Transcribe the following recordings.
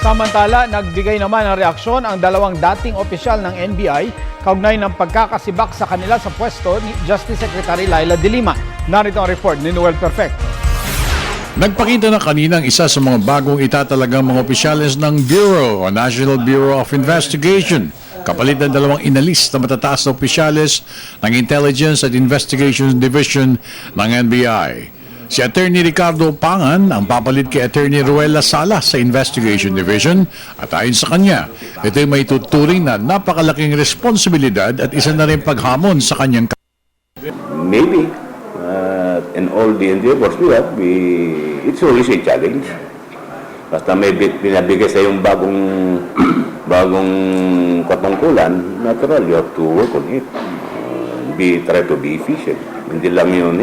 Samantala, nagbigay naman ng reaksyon ang dalawang dating opisyal ng NBI kaugnay ng pagkakasibak sa kanila sa pwesto ni Justice Secretary Laila De Lima. Narito ang report ni Noel Perfecto. Nagpakita na kaninang isa sa mga bagong itatalagang mga opisyales ng Bureau o National Bureau of Investigation, kapalit ng dalawang inalis na matataas na opisyales ng Intelligence at Investigation Division ng NBI. Si Attorney Ricardo Pangan ang papalit kay Attorney Ruel Lasala sa Investigation Division at ayon sa kanya, ito ay may tuturing na napakalaking responsibilidad at isa na rin paghamon sa kanyang maybe in all the endeavors we have, it's always a challenge. Basta may pinabigay sa yung bagong katungkulan, natural, you have to work on it. Try to be efficient. Hindi lang yung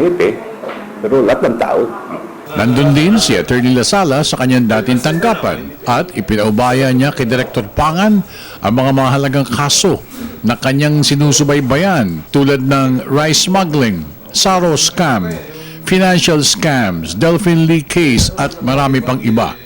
pero lahat ng tao. Nandun din si Attorney Lasala sa kanyang dating tanggapan at ipinaubaya niya kay Director Pangan ang mga mahalagang kaso na kanyang sinusubaybayan tulad ng rice smuggling, Saro scam, financial scams, Delphine Lee case at marami pang iba.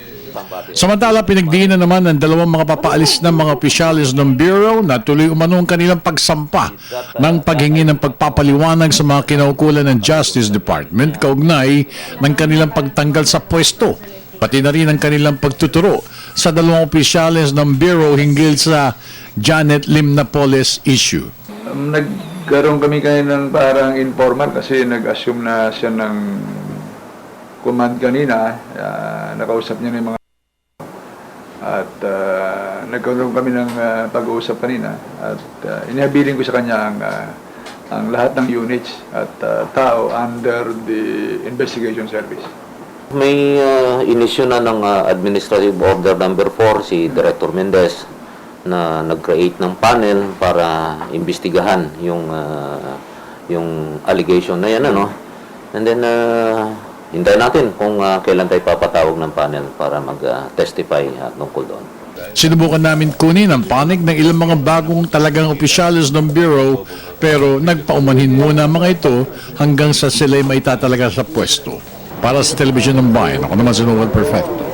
Samantala, pinagdiinan naman ng dalawang mga papaalis ng mga opisyalis ng Bureau na tuloy umanong kanilang pagsampa ng paghingi ng pagpapaliwanag sa mga kinaukulan ng Justice Department kaugnay ng kanilang pagtanggal sa pwesto, pati na rin ang kanilang pagtuturo sa dalawang opisyalis ng Bureau hinggil sa Janet Lim Napoles issue. Nagkaroon kami kayo ng parang informal kasi nag-assume na siya ng command kanina, nakausap niya ng mga at nagkaroon kami ng pag-uusap kanina at inihabiling ko sa kanya ang lahat ng units at tao under the investigation service. May inisyu na ng Administrative Order number 4 si Director Mendez na nag-create ng panel para imbestigahan yung allegation na yan, ano? And then hintayin natin kung kailan tayo papatawag ng panel para mag-testify tungkol doon. Sinubukan namin kunin ang panig ng ilang mga bagong talagang opisyalis ng Bureau pero nagpaumanhin muna mga ito hanggang sa sila'y maitatalaga sa pwesto. Para sa Telebisyon ng Bayan, ako naman si Noel Perfecto.